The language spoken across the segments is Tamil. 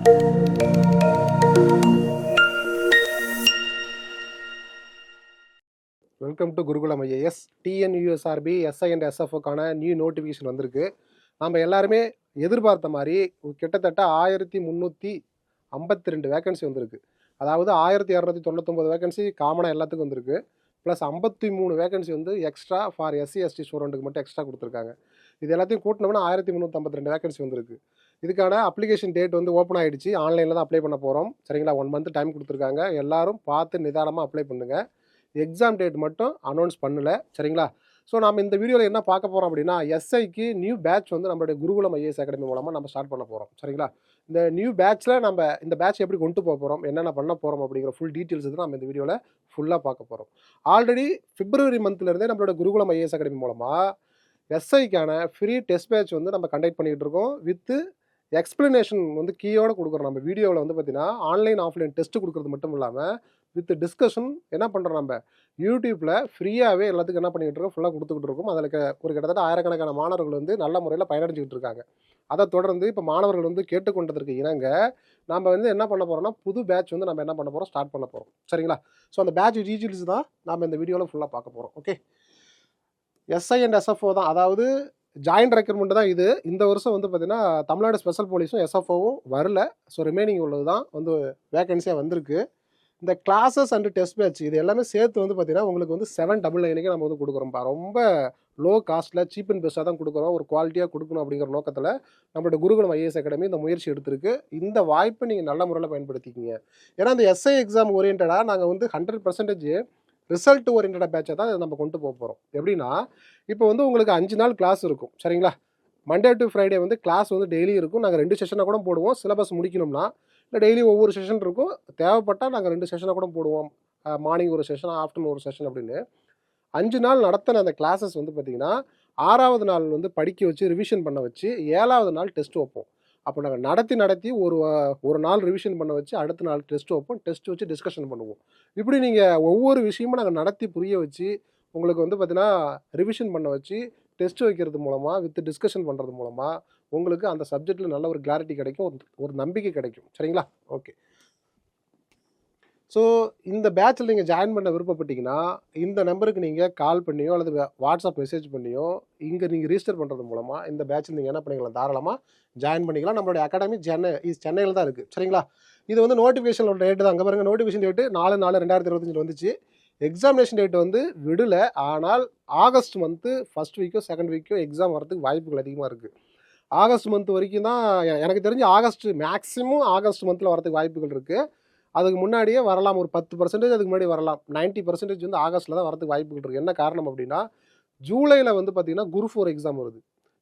Welcome to Gurukulam IAS. TNUSRB SI and எஸ்எஃப்ஓக்கான நியூ நோட்டிஃபிகேஷன் வந்திருக்கு. நம்ம எல்லாருமே எதிர்பார்த்த மாதிரி கிட்டத்தட்ட 1352 வேகன்சி வந்திருக்கு. அதாவது 1299 வேகன்சி காமனாக எல்லாத்துக்கும் வந்திருக்கு. ப்ளஸ் 53 வேகன்சி வந்து எக்ஸ்ட்ரா ஃபார் எஸ்சி எஸ்டி ஸ்டூடெண்ட்டுக்கு மட்டும் எக்ஸ்ட்ரா கொடுத்துருக்காங்க. இது எல்லாத்தையும் கூட்டினோம்னா 1352 வேகன்சி வந்திருக்கு. இதுக்கான அப்ளிகேஷன் டேட் வந்து ஓப்பன் ஆகிடுச்சு. ஆன்லைனில் தான் அப்ளை பண்ண போகிறோம். சரிங்களா, 1 மந்த் டைம் கொடுத்துருக்காங்க. எல்லாரும் பார்த்து நிதானமாக அப்ளை பண்ணுங்கள். எக்ஸாம் டேட் மட்டும் அனௌன்ஸ் பண்ணலை. சரிங்களா, ஸோ நம்ம இந்த வீடியோவில் என்ன பார்க்க போகிறோம் அப்படின்னா, எஸ்ஐக்கு நியூ பேட்ச் வந்து நம்மளுடைய குருகுலம் ஐஏஎஸ் அகாடமி மூலமாக நம்ம ஸ்டார்ட் பண்ண போகிறோம். சரிங்களா, இந்த நியூ பேட்ச்சில் நம்ம இந்த பேட்ச் எப்படி கொண்டு போக போகிறோம், என்னென்ன பண்ண போகிறோம் அப்படிங்கிற ஃபுல் டீட்டெயில்ஸ் தான் நம்ம இந்த வீடியோவில் ஃபுல்லாக பார்க்க போகிறோம். ஆல்ரெடி பிப்ரவரி மந்த்லேருந்தே நம்மளோட குருகுலம் ஐஏஎஸ் அகாடமி மூலமாக எஸ்ஐக்கான ஃப்ரீ டெஸ்ட் பேட்ச் வந்து நம்ம கண்டக்ட் பண்ணிகிட்டு இருக்கோம். வித்து எக்ஸ்பிளனேஷன் வந்து கீயோடு கொடுக்குறோம். நம்ம வீடியோவில் வந்து பார்த்தீங்கன்னா ஆன்லைன் ஆஃப்லைன் டெஸ்ட் கொடுக்குறது மட்டும் இல்லாமல் வித் டிஸ்கஷன் என்ன பண்ணுறோம், நம்ம யூடியூப்பில் ஃப்ரீயாகவே எல்லாத்துக்கும் என்ன பண்ணிக்கிட்டு இருக்கோம், ஃபுல்லாக கொடுத்துக்கிட்டு இருக்கோம். அதில் ஒரு கிட்டத்தட்ட ஆயிரக்கணக்கான மாணவர்கள் வந்து நல்ல முறையில் பயனடைஞ்சிக்கிட்டு இருக்காங்க. அதை தொடர்ந்து இப்போ மாணவர்கள் வந்து கேட்டுக்கொண்டதற்கு இணங்க நம்ம வந்து என்ன பண்ண போகிறோம்னா, புது பேட்ச் வந்து நம்ம என்ன பண்ண போகிறோம், ஸ்டார்ட் பண்ண போகிறோம். சரிங்களா, ஸோ அந்த பேட்ச் டீட்டெயில்ஸ் தான் நம்ம இந்த வீடியோவில் ஃபுல்லாக பார்க்க போகிறோம். ஓகே, எஸ்ஐ அண்ட் எஸ்எஃப்ஓ தான், அதாவது ஜாயின்ட் ரெக்ரூட்மெண்ட் தான் இது. இந்த வருஷம் வந்து பார்த்தீங்கன்னா தமிழ்நாடு ஸ்பெஷல் போலீஸும் எஸ்எஃப்ஓவும் வரல. ஸோ ரிமைனிங் உள்ளது தான் வந்து வேகன்சியாக வந்திருக்கு. இந்த கிளாஸஸ் அண்ட் டெஸ்ட் பேட்ச் இது எல்லாமே சேர்த்து வந்து பார்த்தீங்கன்னா உங்களுக்கு வந்து 799 நம்ம வந்து கொடுக்குறோம்ப்பா. ரொம்ப லோ காஸ்ட்டில் சீப் அண்ட் பெஸ்ட்டாக தான் கொடுக்குறோம். ஒரு குவாலிட்டியாக கொடுக்கணும் அப்படிங்கிற நோக்கத்தில் நம்மளோட குருகுலம் ஐஏஎஸ் அகாடமி இந்த முயற்சி எடுத்திருக்கு. இந்த வாய்ப்பை நீங்கள் நல்ல முறையில் பயன்படுத்திக்கிங்க. ஏன்னா இந்த எஸ்ஐ எக்ஸாம் ஓரியன்டாக நாங்கள் வந்து 100% ரிசல்ட் ஓரியன்டாக பேட்சை தான் நம்ம கொண்டு போக போகிறோம். எப்படின்னா, இப்போ வந்து உங்களுக்கு 5 நாள் கிளாஸ் இருக்கும். சரிங்களா, மண்டே டு ஃப்ரைடே வந்து கிளாஸ் வந்து டெய்லி இருக்கும். நாங்கள் 2 செஷனாக கூட போடுவோம். சிலபஸ் முடிக்கணும்னா இல்லை டெய்லி ஒவ்வொரு செஷன் இருக்கும். தேவைப்பட்டால் நாங்கள் 2 செஷனாக கூட போடுவோம். மார்னிங் ஒரு செஷன், ஆஃப்டர்நூன் ஒரு செஷன் அப்படின்னு 5 நாள் நடத்தின அந்த கிளாஸஸ் வந்து பார்த்திங்கன்னா 6வது நாள் வந்து படிக்க வச்சு ரிவிஷன் பண்ண வச்சு 7வது நாள் டெஸ்ட் வைப்போம். அப்போ நாங்கள் நடத்தி ஒரு நாள் ரிவிஷன் பண்ண வச்சு அடுத்த நாள் டெஸ்ட் வைப்போம். டெஸ்ட் வச்சு டிஸ்கஷன் பண்ணுவோம். இப்படி நீங்கள் ஒவ்வொரு விஷயமும் நாங்கள் நடத்தி புரிய வச்சு உங்களுக்கு வந்து பார்த்தீங்கன்னா ரிவிஷன் பண்ண வச்சு டெஸ்ட் வைக்கிறது மூலமாக வித் டிஸ்கஷன் பண்ணுறது மூலமாக உங்களுக்கு அந்த சப்ஜெக்டில் நல்ல ஒரு கிளாரிட்டி கிடைக்கும், ஒரு நம்பிக்கை கிடைக்கும். சரிங்களா, ஓகே. ஸோ இந்த பேட்சில் நீங்கள் ஜாயின் பண்ண விருப்பப்பட்டீங்கன்னா இந்த நம்பருக்கு நீங்கள் கால் பண்ணியோ அல்லது வாட்ஸ்அப் மெசேஜ் பண்ணியோ இங்கே நீங்கள் ரிஜிஸ்டர் பண்ணுறது மூலமாக இந்த பேட்சில் நீங்கள் என்ன பண்ணிக்கலாம், தாராளமாக ஜாயின் பண்ணிக்கலாம். நம்மளுடைய அகாடமி சென்னையில் தான் இருக்குது. சரிங்களா, இது வந்து நோட்டிஃபிகேஷனோட டேட்டு தான். அங்கே பாருங்கள், நோட்டிஃபிகேஷன் டேட்டு 4/4/2025 வந்துச்சு. எக்ஸாமினேஷன் டேட் வந்து விடலை. ஆனால் ஆகஸ்ட் மந்த்து ஃபஸ்ட் வீக்கோ செகண்ட் வீக்கோ எக்ஸாம் வரதுக்கு வாய்ப்புகள் அதிகமாக இருக்குது. ஆகஸ்ட் மந்த் வரைக்கும் தான் எனக்கு தெரிஞ்சு. மேக்ஸிமம் ஆகஸ்ட் மந்தில் வரதுக்கு வாய்ப்புகள் இருக்குது. அதுக்கு முன்னாடியே வரலாம், ஒரு 10% அதுக்கு முன்னாடி வரலாம். 90% வந்து ஆகஸ்ட்டில் தான் வரதுக்கு வாய்ப்புகள் இருக்குது. என்ன காரணம் அப்படின்னா, ஜூலையில் வந்து பார்த்திங்கன்னா குரூப் 4 எக்ஸாம் வருது.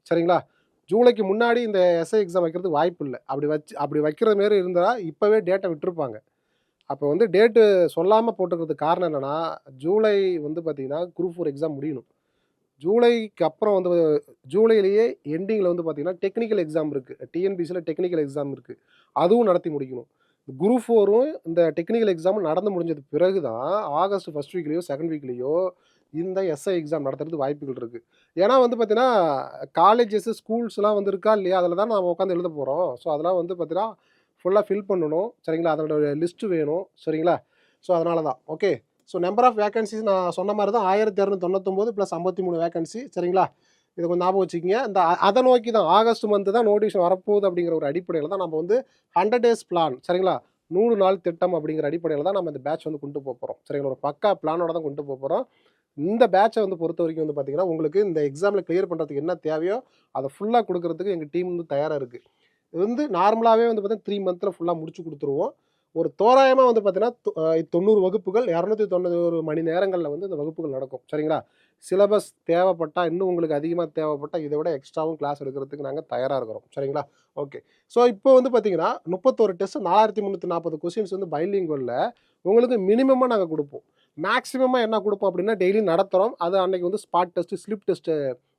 சரிங்களா, ஜூலைக்கு முன்னாடி இந்த எஸ்ஐ எக்ஸாம் வைக்கிறதுக்கு வாய்ப்பு இல்லை. அப்படி வைக்கிற மாரி இருந்தால் இப்போவே டேட்டை விட்டுருப்பாங்க. அப்போ வந்து டேட்டு சொல்லாமல் போட்டுக்கிறதுக்கு காரணம் என்னென்னா, ஜூலை வந்து பார்த்திங்கன்னா குரூப் 4 எக்ஸாம் முடியணும். ஜூலைக்கு அப்புறம் வந்து ஜூலையிலேயே எண்டிங்கில் வந்து பார்த்திங்கன்னா டெக்னிக்கல் எக்ஸாம் இருக்குது. டிஎன்பிசியில் டெக்னிக்கல் எக்ஸாம் இருக்குது. அதுவும் நடத்தி முடிக்கணும். குரூப் 4ம் இந்த டெக்னிக்கல் எக்ஸாமும் நடந்து முடிஞ்சது பிறகு தான் ஆகஸ்ட் ஃபஸ்ட் வீக்லேயோ செகண்ட் வீக்லேயோ இந்த எஸ்ஐ எக்ஸாம் நடத்துறதுக்கு வாய்ப்புகள் இருக்குது. ஏன்னா வந்து பார்த்தீங்கன்னா காலேஜஸ் ஸ்கூல்ஸ்லாம் வந்து இருக்கா இல்லையா, அதில் தான் நாம் உட்காந்து எழுத போகிறோம். ஸோ அதெல்லாம் வந்து பார்த்தீங்கன்னா ஃபுல்லாக ஃபில் பண்ணணும். சரிங்களா, அதோட லிஸ்ட்டு வேணும். சரிங்களா, ஸோ அதனால தான். Okay, so number of vacancies நான் சொன்ன மாதிரி தான் 1299 + 53 வேகன்சி. சரிங்களா, இதை கொஞ்சம் ஞாபகம் வச்சுக்கிங்க. இந்த அதை நோக்கி தான் ஆகஸ்ட் மந்த்து தான் நோட்டிஃபிகேஷன் வரப்போகுது அப்படிங்கிற ஒரு அடிப்படையில் தான் நம்ம வந்து 100 days பிளான், சரிங்களா, 100 நாள் திட்டம் அப்படிங்கிற அடிப்படையில் தான் நம்ம இந்த பேட்ச் வந்து கொண்டு போகிறோம். சரிங்களா, ஒரு பக்கா பிளானோட தான் கொண்டு போகிறோம். இந்த பேட்சை வந்து பொறுத்த வரைக்கும் வந்து பார்த்திங்கன்னா உங்களுக்கு இந்த எக்ஸாமில் கிளியர் பண்ணுறதுக்கு என்ன தேவையோ அதை ஃபுல்லாக கொடுக்கறதுக்கு எங்கள் டீம் வந்து தயாராக இருக்குது. இது வந்து நார்மலாகவே வந்து பார்த்தீங்கன்னா 3 மந்தில் ஃபுல்லாக முடிச்சு கொடுத்துருவோம். ஒரு தோராயமாக வந்து பார்த்தீங்கன்னா 90 வகுப்புகள் 291 மணி நேரங்களில் வந்து இந்த வகுப்புகள் நடக்கும். சரிங்களா, சிலபஸ் தேவைப்பட்டால் இன்னும் உங்களுக்கு அதிகமாக தேவைப்பட்டால் இதை விட எக்ஸ்ட்ராவும் கிளாஸ் எடுக்கிறதுக்கு நாங்கள் தயாராக இருக்கிறோம். சரிங்களா, ஓகே. ஸோ இப்போ வந்து பார்த்தீங்கன்னா 31 டெஸ்ட் 4340 கொஸ்டின்ஸ் வந்து பைலிங்குவலில் உங்களுக்கு மினிமமாக நாங்கள் கொடுப்போம். மேக்ஸிமமாக என்ன கொடுப்போம் அப்படின்னா டெய்லி நடத்துகிறோம். அது அன்றைக்கி வந்து ஸ்பாட் டெஸ்ட்டு ஸ்லிப் டெஸ்ட்டு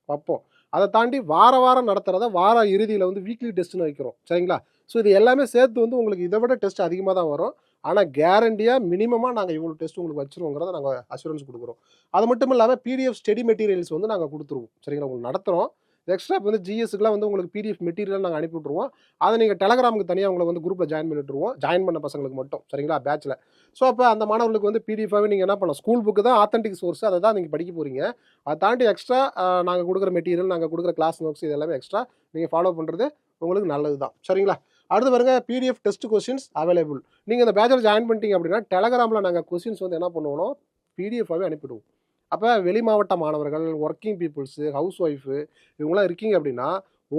வைப்போம். அதை தாண்டி வாரம் நடத்துகிறத வார இறுதியில் வந்து வீக்லி டெஸ்ட்டுன்னு வைக்கிறோம். சரிங்களா, ஸோ இது எல்லாமே சேர்த்து வந்து உங்களுக்கு இதை விட டெஸ்ட் அதிகமாக தான் வரும். ஆனால் கேரண்டியாக மினிமமாக நாங்கள் இவ்வளோ டெஸ்ட் உங்களுக்கு வச்சுருவோங்கிறத நாங்கள் அஷூரன்ஸ் கொடுக்குறோம். அது மட்டும் இல்லாமல் பிடிஎஃப் ஸ்டடி மெட்டீரியல்ஸ் வந்து நாங்கள் கொடுத்துருவோம். சரிங்களா, உங்களுக்கு நடத்துகிறோம். எக்ஸ்ட்ரா இப்போ வந்து ஜிஎஸ்க்குலாம் வந்து உங்களுக்கு பிடிஎஃப் மெட்டீரியல் நாங்கள் அனுப்பி விட்ருவோம். அதை நீங்கள் டெலகிராமுக்கு தனியாக உங்களை வந்து குரூப்பில் ஜாயின் பண்ணி விட்டுருவோம். ஜாயின் பண்ண பசங்களுக்கு மட்டும் சரிங்களா பேட்சில். ஸோ அப்போ அந்த மாணவர்களுக்கு வந்து பிடிஎஃபாகவே நீங்கள் என்ன பண்ணலாம், ஸ்கூல் புக்கு தான் ஆத்தென்டிக் சோர்ஸ், அதை தான் நீங்கள் படிக்க போகிறீங்க. அதை தாண்டி எக்ஸ்ட்ரா நாங்கள் கொடுக்குற மெட்டீரியல், நாங்கள் கொடுக்குற கிளாஸ் நோட்ஸ் இது எல்லாமே எக்ஸ்ட்ரா நீங்கள் ஃபாலோ பண்ணுறது உங்களுக்கு நல்லது தான் சரிங்களா. அடுத்து பாருங்க பிடிஎஃப் டெஸ்ட் கொஸ்டின்ஸ் அவைலபிள். நீங்கள் இந்த பேட்சில் ஜாயின் பண்ணிட்டீங்க அப்படின்னா டெலகிராமில் நாங்கள் கொஸ்டின்ஸ் வந்து என்ன பண்ணுவோம், பிடிஎஃபாகவே அனுப்பிவிடுவோம். அப்போ வெளி மாவட்ட மாணவர்கள், ஒர்க்கிங் பீப்புள்ஸு, ஹவுஸ் ஒய்ஃபு இவங்களாம் இருக்கீங்க அப்படின்னா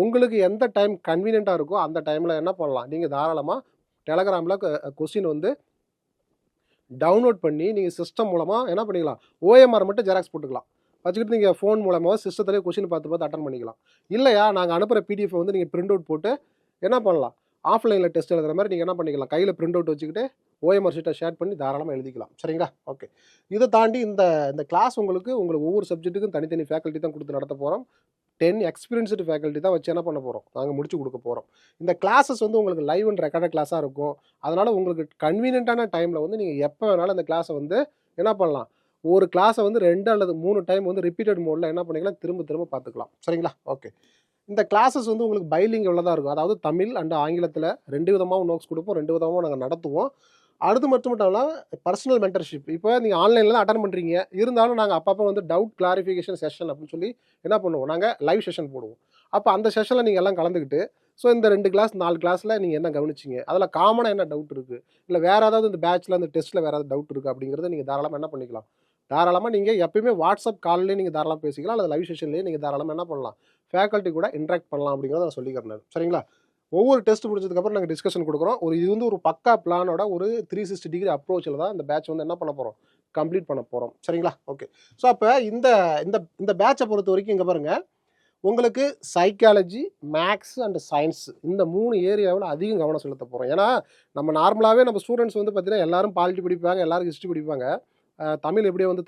உங்களுக்கு எந்த டைம் கன்வீனியண்ட்டாக இருக்கோ அந்த டைமில் என்ன பண்ணலாம், நீங்கள் தாராளமாக டெலகிராமில் கொஸ்டின் வந்து டவுன்லோட் பண்ணி நீங்கள் சிஸ்டம் மூலமாக என்ன பண்ணிக்கலாம், ஓஎம்ஆர் மட்டும் ஜெராக்ஸ் போட்டுக்கலாம். வச்சுக்கிட்டு நீங்கள் ஃபோன் மூலமாக சிஸ்டத்துலேயே கொஸ்டின் பார்த்து அட்டன் பண்ணிக்கலாம். இல்லையா நாங்கள் அனுப்புகிற பிடிஎஃப் வந்து நீங்கள் பிரிண்ட் அவுட் போட்டு என்ன பண்ணலாம், ஆஃப்லைனில் டெஸ்ட் எழுதுகிற மாதிரி நீங்கள் என்ன பண்ணிக்கலாம், கையில் பிரிண்ட் அவுட் வச்சுக்கிட்டு ஓஎம்ஆர் ஷீட்டை ஷேர் பண்ணி தாராளமாக எழுதிக்கலாம் சரிங்களா. ஓகே, இதை தாண்டி இந்த கிளாஸ் உங்களுக்கு ஒவ்வொரு சப்ஜெக்ட்டுக்கும் தனித்தனி ஃபேக்கல்ட்டி தான் கொடுத்து நடத்த போகிறோம். 10 எக்ஸ்பீரியன்ஸ்டு ஃபேக்கல்ட்டி தான் வச்சு என்ன பண்ண போகிறோம், நாங்கள் முடிச்சு கொடுக்க போகிறோம். இந்த கிளாஸஸ் வந்து உங்களுக்கு லைவ் அண்ட் ரெக்கார்டட் கிளாஸாக இருக்கும். அதனால் உங்களுக்கு கன்வீனியன்ட்டான டைமில் வந்து நீங்கள் எப்போ வேணாலும் இந்த கிளாஸை வந்து என்ன பண்ணலாம், ஒரு கிளாஸை வந்து 2 அல்லது 3 டைம் வந்து ரிப்பீட்டட் மோடில் என்ன பண்ணிக்கலாம், திரும்ப பார்த்துக்கலாம் சரிங்களா. ஓகே, இந்த கிளாஸஸ் வந்து உங்களுக்கு பைலிங் தான் இருக்கும். அதாவது தமிழ் அண்ட் ஆங்கிலத்தில் 2 விதமாகவும் நோட்ஸ் கொடுப்போம், 2 விதமாகவும் நாங்கள் நடத்துவோம். அடுத்து மட்டும் இல்லாமல் பர்சனல் மென்டர்ஷிப். இப்போ நீங்கள் ஆன்லைனில் தான் அட்டன் பண்ணுறீங்க, இருந்தாலும் நாங்கள் அப்பப்போ வந்து டவுட் கிளாரிஃபிகேஷன் செஷன் அப்படின்னு சொல்லி என்ன பண்ணுவோம், நாங்கள் லைவ் செஷன் போடுவோம். அப்போ அந்த செஷனில் நீங்கள் எல்லாம் கலந்துக்கிட்டு ஸோ இந்த 2 கிளாஸ் 4 கிளாஸில் நீங்கள் என்ன கவனிச்சிங்க, அதில் காமனாக என்ன டவுட் இருக்குது, இல்லை வேறு ஏதாவது இந்த பேட்சில் அந்த டெஸ்ட்டில் வேறு ஏதாவது டவுட் இருக்குது அப்படிங்கிறத நீங்கள் தாராளமாக என்ன பண்ணிக்கலாம், தாராளமாக நீங்கள் எப்பயுமே வாட்ஸ்அப் கால்லேயே நீங்கள் தாராளமாக பேசிக்கலாம், அல்லது லைவ் செஷன்லேயே நீங்கள் தாராளமாக என்ன பண்ணலாம், ஃபேக்கல்ட்டி கூட இன்ட்ராக்ட் பண்ணலாம் அப்படிங்கிறத நான் சொல்லிக்கிறேன் சரிங்களா. ஒவ்வொரு டெஸ்ட் முடிச்சதுக்கப்புறம் நாங்கள் டிஸ்கஷன் கொடுக்குறோம். இது வந்து ஒரு பக்கா பிளானோட ஒரு 360 டிகிரி அப்ரோச்சில் தான் இந்த பேட்ச் வந்து என்ன பண்ண போகிறோம், கம்ப்ளீட் பண்ண போகிறோம் சரிங்களா. ஓகே, ஸோ அப்போ இந்த பேட்சை பொறுத்த வரைக்கும் இங்கே பாருங்கள், உங்களுக்கு சைக்காலஜி, மேக்ஸ் அண்ட் சயின்ஸ் இந்த 3 ஏரியாவில் அதிகம் கவனம் செலுத்த போகிறோம். ஏன்னா நம்ம நார்மலாகவே நம்ம ஸ்டூடெண்ட்ஸ் வந்து பார்த்தீங்கன்னா எல்லாரும் பாலிட்டி படிப்பாங்க, எல்லாரும் ஹிஸ்ட்ரி படிப்பாங்க, தமிழ் எப்படியே வந்து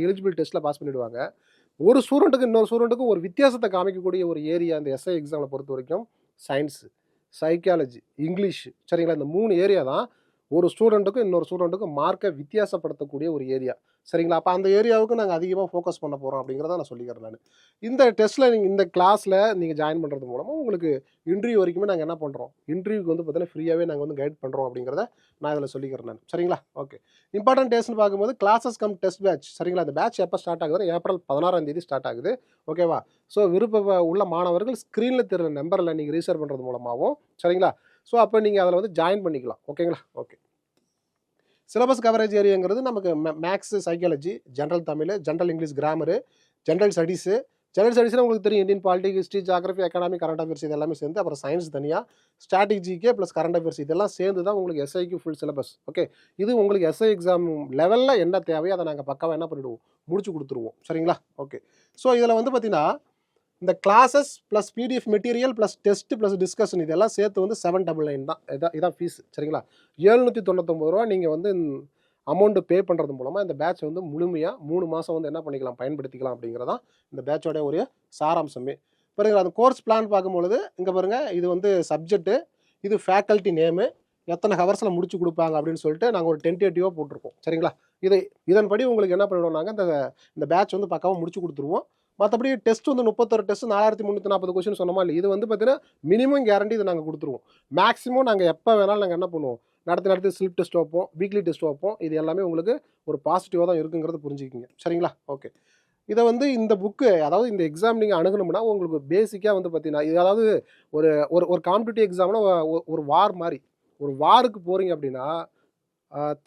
எலிஜிபிள் டெஸ்ட்டில் பாஸ் பண்ணிவிடுவாங்க. ஒரு ஸ்டூடெண்ட்டுக்கு இன்னொரு ஸ்டூடெண்ட்டுக்கு ஒரு வித்தியாசத்தை காமிக்கக்கூடிய ஒரு ஏரியா இந்த எஸ்ஐ எக்ஸாமில் பொறுத்த வரைக்கும் சயின்ஸு, சைக்காலஜி, இங்கிலீஷ் சரிங்களா. இந்த 3 ஏரியா தான் ஒரு ஸ்டூடெண்ட்டுக்கும் இன்னொரு ஸ்டூடெண்ட்டுக்கும் மார்க்கை வித்தியாசப்படுத்தக்கூடிய ஒரு ஏரியா சரிங்களா. அப்போ அந்த ஏரியாவுக்கு நாங்கள் அதிகமாக ஃபோக்கஸ் பண்ண போகிறோம் அப்படிங்கிறத நான் சொல்லிக்கிறேன். நான் இந்த டெஸ்ட்டில் நீங்கள் இந்த கிளாஸில் நீங்கள் ஜாயின் பண்ணுறது மூலமாக உங்களுக்கு இன்டர்வியூ வரைக்குமே நாங்கள் என்ன பண்ணுறோம், இன்டர்வியூக்கு வந்து பார்த்தீங்கன்னா ஃப்ரீயாகவே நாங்கள் வந்து கைட் பண்ணுறோம் அப்படிங்கிறத நான் இதில் சொல்லிக்கிறேன் நான் சரிங்களா. ஓகே, இம்பார்ட்டன்ட் டேஸ்ட்னு பார்க்கும்போது கிளாஸஸ் கம் டெஸ்ட் பேட்ச் சரிங்களா. அந்த பேட்ச் எப்போ ஸ்டார்ட் ஆகுது, ஏப்ரல் 16ஆம் தேதி ஸ்டார்ட் ஆகுது ஓகேவா. ஸோ விருப்ப உள்ள மாணவர்கள் ஸ்க்ரீனில் தெரிகிற நம்பரில் நீங்கள் ரிஜிஸ்டர் பண்ணுறது மூலமாகவும் சரிங்களா. ஸோ அப்போ நீங்கள் அதில் வந்து ஜாயின் பண்ணிக்கலாம் ஓகேங்களா. ஓகே, சிலபஸ் கவரேஜ் ஏரியாங்கிறது நமக்கு maths, psychology, general Tamil, general English, grammar, general studies. General ஸ்டடீஸ்னால் உங்களுக்கு தெரியும் Indian polity, history, geography, economic, current affairs இது எல்லாமே சேர்ந்து, அப்புறம் சயின்ஸ் தனியாக, ஸ்ட்ராட்டஜிக்கே ப்ளஸ் கரண்ட் அஃபேர்ஸ் இதெல்லாம் சேர்ந்து தான் உங்களுக்கு எஸ்ஐக்கு ஃபுல் சிலபஸ். ஓகே, இது உங்களுக்கு எஸ்ஐ எக்ஸாம் லெவலில் என்ன தேவையோ அதை நாங்கள் பக்காவாக என்ன பண்ணிவிடுவோம், முடிச்சு கொடுத்துருவோம் சரிங்களா. ஓகே, ஸோ இதில் வந்து பார்த்தீங்கன்னா இந்த classes plus PDF material plus test plus discussion இதெல்லாம் சேர்த்து வந்து 799 தான். இதான் ஃபீஸ் சரிங்களா. 799 ரூபா நீங்கள் வந்து அமௌண்ட்டு பே பண்ணுறது மூலமாக இந்த பேட்ச் வந்து முழுமையாக 3 மாதம் வந்து என்ன பண்ணிக்கலாம், பயன்படுத்திக்கலாம் அப்படிங்கிறதான் இந்த பேட்சோடைய ஒரு சாராம்சமே. பாருங்கள், அந்த கோர்ஸ் பிளான் பார்க்கும்பொழுது இங்கே பாருங்கள், இது வந்து சப்ஜெக்ட்டு, இது ஃபேக்கல்ட்டி நேமு, எத்தனை ஹவர்ஸில் முடிச்சு கொடுப்பாங்க அப்படின்னு சொல்லிட்டு நாங்கள் ஒரு டென்டேட்டிவாக போட்டிருக்கோம் சரிங்களா. இதன்படி உங்களுக்கு என்ன பண்ணிவிடுவோம், நாங்கள் இந்த பேட்ச் வந்து பக்காவாக முடிச்சு கொடுத்துருவோம். மற்றபடி டெஸ்ட் வந்து 31 டெஸ்ட் 4340 கொஸ்டின் சொன்னோமா இல்லை, இது வந்து பார்த்தீங்கன்னா மினிமம் கேரண்டி இதை நாங்கள் கொடுத்துருவோம். மேக்ஸிமம் நாங்கள் எப்போ வேணாலும் நாங்கள் என்ன பண்ணுவோம், நடத்தி ஸ்லிப் டெஸ்ட் வைப்போம், வீக்லி டெஸ்ட் வைப்போம். இது எல்லாமே உங்களுக்கு ஒரு பாசிட்டிவாக தான் இருக்குங்கிறது புரிஞ்சுக்கிங்க சரிங்களா. ஓகே, இதை வந்து இந்த புக்கு, அதாவது இந்த எக்ஸாம் நீங்கள் அணுகணும்னா உங்களுக்கு பேசிக்காக வந்து பார்த்தீங்கன்னா இது அதாவது ஒரு ஒரு காம்படிட்டிவ் எக்ஸாம்னா ஒரு வார் மாதிரி, ஒரு வாருக்கு போகிறீங்க அப்படின்னா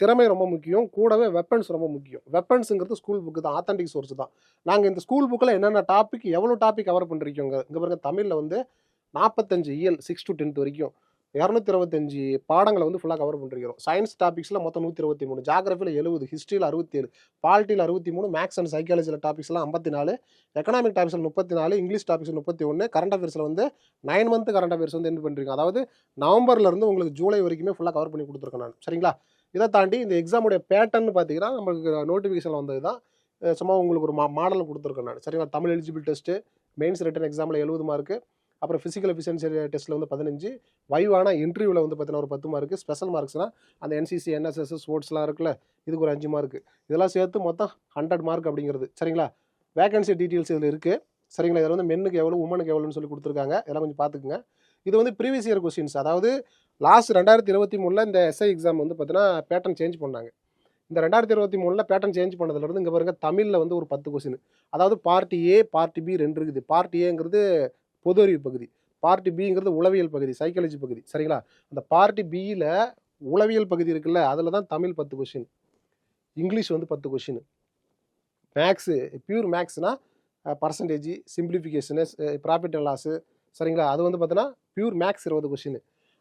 திறமை ரொம்ப முக்கியம், கூடவே வெப்பன்ஸ் ரொம்ப முக்கியம். வெப்பன்ஸுங்கிறது ஸ்கூல் புக்கு தான், ஆத்தென்டிக் சோர்ஸ் தான். நாங்கள் இந்த ஸ்கூல் புக்கில் என்னென்ன டாபிக் எவ்வளோ டாபிக் கவர் பண்ணிருக்கோங்க, இங்கே பாருங்கள், தமிழில் வந்து 45 இயல் 6 to 10th வரைக்கும் 225 பாடங்களை வந்து ஃபுல்லாக கவர் பண்ணிருக்கிறோம். சயின்ஸ் டாபிக்ஸில் மொத்தம் 123, ஜியாகிரஃபியில் 70, ஹிஸ்ட்ரியில் 67, பாலிட்டியில் 63, மேக்ஸ் அண்ட் சைக்காலஜியில் டாபிக்ஸ்லாம் 54, எக்கனாமிக் டாபிக்ஸில் 34, இங்கிலீஷ் டாபிக்ஸில் 31, கரண்ட் அஃபேர்ஸில் வந்து 9 மந்த் கரண்ட் அஃபேர்ஸ் வந்து என்ன பண்ணுறீங்க, அதாவது நவம்பர்லேருந்து உங்களுக்கு ஜூலை வரைக்குமே ஃபுல்லாக கவர் பண்ணி கொடுத்துருக்கேன் நான் சரிங்களா. இதை தாண்டி இந்த எக்ஸாமுடைய பேட்டர்ன் பார்த்தீங்கன்னா நம்மளுக்கு நோட்டிஃபிகேஷன் வந்தது தான், சும்மா உங்களுக்கு ஒரு மாடல் கொடுத்துருக்கேன் நான் சரிங்களா. Tamil eligible test, mains written எக்ஸாமில் 70 மார்க்கு, அப்புறம் ஃபிசிக்கல் எஃபிஷியன்சி டெஸ்ட்டில் வந்து 15, வைவான இன்டர்வியூவில் வந்து பார்த்தீங்கன்னா ஒரு 10 மார்க்கு, ஸ்பெஷல் மார்க்ஸ்னால் அந்த என்சிசி, என்எஸ்எஸ், ஸ்போர்ட்ஸ்லாம் இருக்குல்ல, இதுக்கு ஒரு 5 மார்க்கு, இதெல்லாம் சேர்த்து மொத்தம் 100 மார்க் அப்படிங்கிறது சரிங்களா. வேகன்சி டீட்டெயில்ஸ் இதில் இருக்குது. சரிங்களா? இதில் வந்து மென்னுக்கு எவ்வளோ, உமனுக்கு எவ்வளோன்னு சொல்லி கொடுத்துருக்காங்க. இதெல்லாம் கொஞ்சம் பார்த்துக்குங்க. இது வந்து ப்ரீவியஸ் இயர் கொஸ்டின்ஸ். அதாவது லாஸ்ட் 2023ல் இந்த எஸ்ஐ எக்ஸாம் வந்து பார்த்தீங்கன்னா பேட்டர்ன் சேஞ்ச் பண்ணாங்க. இந்த 2023ல் பேட்டர்ன் சேஞ்ச் பண்ணதுலேருந்து இங்கே பாருங்க, தமிழில் வந்து ஒரு 10 கொஸ்டின். அதாவது பார்ட் ஏ, பார்ட் பி 2 இருக்குது. பார்ட் ஏங்கிறது பொது அறிவு பகுதி, பார்ட் பிங்கிறது உளவியல் பகுதி, சைக்காலஜி பகுதி. சரிங்களா? அந்த பார்ட் பியில் உளவியல் பகுதி இருக்குல்ல, அதில் தான் தமிழ் 10 கொஸ்டின், இங்கிலீஷ் வந்து 10 கொஸ்டின், மேக்ஸு பியூர் மேக்ஸ்னா percentage, simplification, profit and loss. சரிங்களா? அது வந்து பார்த்தீங்கன்னா பியூர் மேக்ஸ் 20 கொஸ்டின்.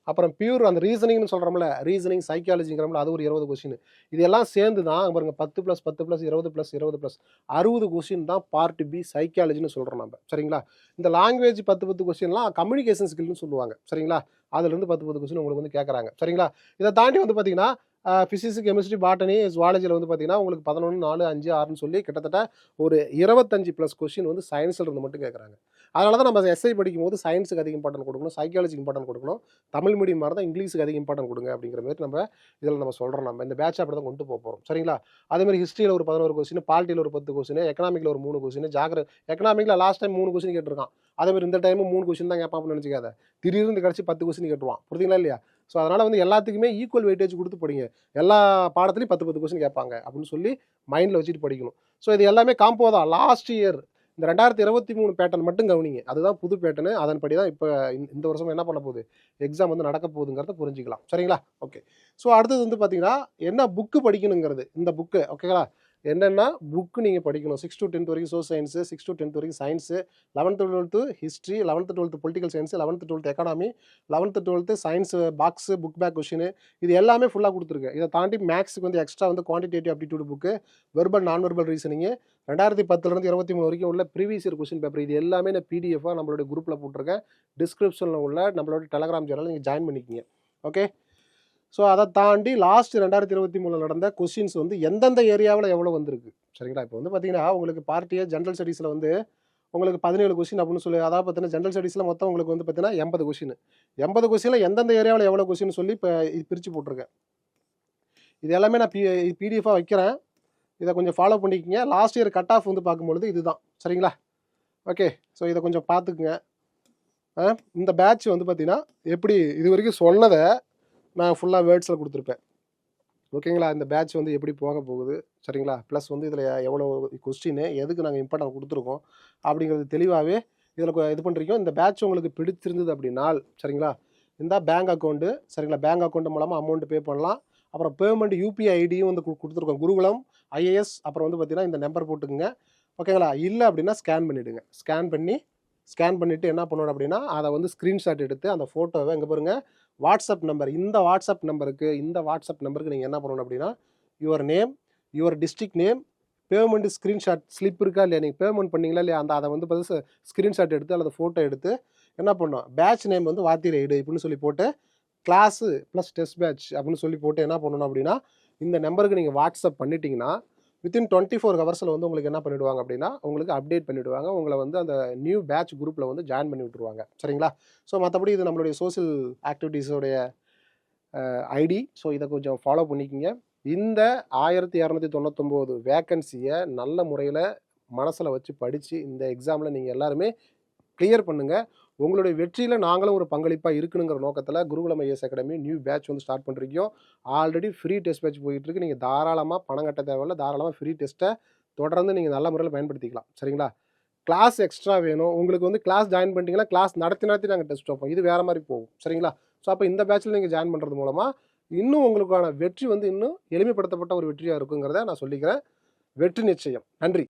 அப்புறம் பியூர் அந்த ரீசனிங்னு சொல்கிறோம்ல, ரீசனிங் சைக்காலஜிங்கிறோம்ல, அது ஒரு 20 கொஸ்டின். இது எல்லாம் சேர்ந்து தான் பாருங்க 10 + 10 + 20 + 20 + 60 கொஸ்டின் தான் பார்ட் பி சைக்காலஜின்னு சொல்கிறோம் நம்ம. சரிங்களா? இந்த லாங்குவேஜ் 10 கொஸ்டின்லாம் கம்யூனிகேஷன் ஸ்கில்னு சொல்லுவாங்க. சரிங்களா? அதுலேருந்து 10 கொஸ்டின் உங்களுக்கு வந்து கேட்குறாங்க. சரிங்களா? இதை தாண்டி வந்து பார்த்தீங்கன்னா ஃபிசிக்ஸ், கெமிஸ்ட்ரி, பாட்டனி, ஜுவாலஜியில் வந்து பார்த்தீங்கன்னா உங்களுக்கு 11, 4, 5, 6ன்னு சொல்லி கிட்டத்தட்ட ஒரு 25+ கொஸ்டின் வந்து சயின்ஸில் இருந்து மட்டும் கேட்குறாங்க. அதனால தான் நம்ம எஸ்ஐ படிக்கும்போது சயின்ஸுக்கு அதிக இம்பார்ட்டன்ட் கொடுக்கணும், சைக்காலஜிக்கு இம்பார்ட்டன்ட் கொடுக்கணும், தமிழ் மீடியம் மாதிரி தான் இங்கிலீஷுக்கு அதிக இம்பார்ட்டன்ட் கொடுங்க அப்படிங்கிற மாதிரி நம்ம இதில் நம்ம சொல்கிறோம். நம்ம இந்த பேட்ச் அப்படி தான் கொண்டு போகிறோம். சரிங்களா? அதேமாதிரி ஹிஸ்ட்ரியில் ஒரு 11 கொஸ்டின், பாலிட்டியில் ஒரு 10 கொஸ்டின், எக்கனாமிக்கில் ஒரு 3 கொஸ்டின், எக்கனாமிக்கில் லாஸ்ட் டைம் 3 கொஸ்டின் கேட்டிருக்கான். அதேமாதிரி இந்த டைமும் 3 கொஸ்டின் தான் கேட்பான்னு நினச்சிக்காத. திடீர்னு கிடச்சி 10 கொஸ்டின் கேட்டுருவான். புரியுதுங்களா இல்லையா? ஸோ அதனால் வந்து எல்லாத்துக்குமே ஈக்குவல் வெயிட்டேஜ் கொடுத்து படிங்க. எல்லா பாடத்துலையும் 10 கொஸ்டின் கேட்பாங்க அப்படின்னு சொல்லி மைண்டில் வச்சுட்டு படிக்கணும். ஸோ இது எல்லாமே காம்போ தான். லாஸ்ட் இயர் இந்த 2023 பேட்டர்ன் மட்டும் கவனிங்க. அதுதான் புது பேட்டர்னு. அதன்படி தான் இப்போ இந்த வருஷம் என்ன பண்ண போகுது, எக்ஸாம் வந்து நடக்க போகுதுங்கிறத புரிஞ்சுக்கலாம். சரிங்களா? ஓகே. ஸோ அடுத்தது வந்து பார்த்தீங்கன்னா என்ன புக்கு படிக்கணுங்கிறது. இந்த புக்கு ஓகேங்களா? என்னென்னா புக்கு நீங்கள் படிக்கணும். 6 to 10th வரைக்கும் சோஷியல் சயின்ஸு, 6 to 10th வரைக்கும் science, 11th 12th history, 11th 12th political science, 11th 12th economy, 11th 12th science box, book back question, இது எல்லாமே ஃபுல்லாக கொடுத்துருக்கு. இதை தாண்டி மேக்ஸுக்கு வந்து எக்ஸ்ட்ரா வந்து குவான்டிடேட்டிவ் அப்டிடியூட் புக்கு, வெர்பல் நான் வெர்பல் ரீசனிங்கு, 2010லேருந்து 23 வரைக்கும் உள்ள ப்ரீவியஸ் இயர் கொஸ்டின் பேப்பர், இது எல்லாமே நான் பிடிஎஃபாக நம்மளுடைய குரூப்பில் போட்டிருக்கேன். டிஸ்கிரிப்ஷனில் உள்ள நம்மளோட டெலகிராம் சேனலில் நீங்கள் ஜாயின் பண்ணிக்கிங்க. ஓகே. ஸோ அதை தாண்டி லாஸ்ட் 2023 நடந்த கொஸ்டின்ஸ் வந்து எந்தெந்த ஏரியாவில் எவ்வளோ வந்திருக்கு. சரிங்களா? இப்போ வந்து பார்த்தீங்கன்னா உங்களுக்கு பார்ட்டியே ஜென்ரல் ஸ்டடீஸில் வந்து உங்களுக்கு 17 கொஸ்டின் அப்படின்னு சொல்லி, அதாவது பார்த்தீங்கன்னா ஜென்ரல் ஸ்டடீஸில் மொத்தம் உங்களுக்கு வந்து பார்த்தீங்கன்னா 80 கொஸ்டின். 80 கொஸ்டினில் எந்தெந்த ஏரியாவில் எவ்வளோ கொஸ்டின் சொல்லி இப்போ இது பிரித்து போட்டிருக்கேன். இது எல்லாமே நான் பிடிஎஃபாக வைக்கிறேன். இதை கொஞ்சம் ஃபாலோ பண்ணிக்கோங்க. லாஸ்ட் இயர் கட் ஆஃப் வந்து பார்க்கும்பொழுது இதுதான். சரிங்களா? ஓகே. ஸோ இதை கொஞ்சம் பார்த்துக்குங்க. இந்த பேட்ச் வந்து பார்த்தீங்கன்னா எப்படி இது வரைக்கும் சொன்னதை நான் ஃபுல்லாக வேர்ட்ஸில் கொடுத்துருப்பேன். ஓகேங்களா? இந்த பேட்ச் வந்து எப்படி போக போகுது. சரிங்களா? ப்ளஸ் வந்து இதில் எவ்வளோ கொஸ்டின், எதுக்கு நாங்கள் இம்பார்ட்டன்ட் கொடுத்துருக்கோம் அப்படிங்கிறது தெளிவாகவே இதில் இது பண்ணுறீங்க. இந்த பேட்ச் உங்களுக்கு பிடிச்சிருந்தது அப்படின்னால் சரிங்களா, இந்த பேங்க் அக்கௌண்ட்டு, சரிங்களா, பேங்க் அக்கௌண்ட் மூலமாக அமௌண்ட் பே பண்ணலாம். அப்புறம் பேமெண்ட் யூபிஐ ஐடியும் வந்து கொடுத்துருக்கோம். குருகுலம் ஐஏஎஸ். அப்புறம் வந்து பார்த்தீங்கன்னா இந்த நம்பர் போட்டுக்குங்க. ஓகேங்களா? இல்லை அப்படின்னா ஸ்கேன் பண்ணிவிடுங்க. ஸ்கேன் பண்ணிவிட்டு என்ன பண்ணணும் அப்படின்னா அதை வந்து ஸ்க்ரீன்ஷாட் எடுத்து அந்த ஃபோட்டோவை இங்கே பாருங்கள், வாட்ஸ்அப் நம்பர், இந்த வாட்ஸ்அப் நம்பருக்கு நீங்கள் என்ன பண்ணணும் அப்படின்னா your name, your district name, payment screenshot slip இருக்கா இல்லையா, நீங்கள் பேமெண்ட் பண்ணிங்களா இல்லையா, அதை வந்து பார்த்து ஸ்க்ரீன்ஷாட் எடுத்து அல்லது ஃபோட்டோ எடுத்து என்ன பண்ணணும், பேட்ச் நேம் வந்து வாத்திர ஐடு இப்படின்னு சொல்லி போட்டு கிளாஸு ப்ளஸ் டெஸ்ட் பேட்ச் அப்படின்னு சொல்லி போட்டு என்ன பண்ணணும் அப்படின்னா இந்த நம்பருக்கு நீங்கள் வாட்ஸ்அப் பண்ணிட்டீங்கன்னா வித்தின் 24 ஹவர்ஸில் வந்து உங்களுக்கு என்ன பண்ணிவிடுவாங்க அப்படின்னா உங்களுக்கு அப்டேட் பண்ணிவிடுவாங்க. உங்களை வந்து அந்த நியூ பேட்ச் குரூப்பில் வந்து ஜாயின் பண்ணி விட்டுருவாங்க. சரிங்களா? ஸோ மற்றபடி இது நம்மளுடைய சோஷியல் ஆக்டிவிட்டீஸோடைய ஐடி. ஸோ இதை கொஞ்சம் ஃபாலோ பண்ணிக்கிங்க. இந்த 1299 வேக்கன்சியை நல்ல முறையில் மனசில் வச்சு படித்து இந்த எக்ஸாமில் நீங்கள் எல்லாருமே கிளியர் பண்ணுங்கள். உங்களுடைய வெற்றியில் நாங்களும் ஒரு பங்களிப்பாக இருக்கணுங்கிற நோக்கத்தில் குருகுலம் ஐஏஎஸ் அகாடமி நியூ பேட்ச் வந்து ஸ்டார்ட் பண்ணிருக்கோம். ஆல்ரெடி ஃப்ரீ டெஸ்ட் பேட்ச் போயிட்டுருக்கு. நீங்கள் தாராளமாக பணம் கட்ட தேவையில்லை. தாராளமாக ஃப்ரீ டெஸ்ட்டை தொடர்ந்து நீங்கள் நல்ல முறையில் பயன்படுத்திக்கலாம். சரிங்களா? கிளாஸ் எக்ஸ்ட்ரா வேணும் உங்களுக்கு வந்து கிளாஸ் ஜாயின் பண்ணிட்டீங்கன்னா கிளாஸ் நடத்தி நாங்கள் டெஸ்ட் வைப்போம். இது வேறு மாதிரி போகும். சரிங்களா? ஸோ அப்போ இந்த பேட்சில் நீங்கள் ஜாயின் பண்ணுறது மூலமாக இன்னும் உங்களுக்கான வெற்றி வந்து இன்னும் எளிமைப்படுத்தப்பட்ட ஒரு வெற்றியாக இருக்குங்கிறத நான் சொல்லிக்கிறேன். வெற்றி நிச்சயம். நன்றி.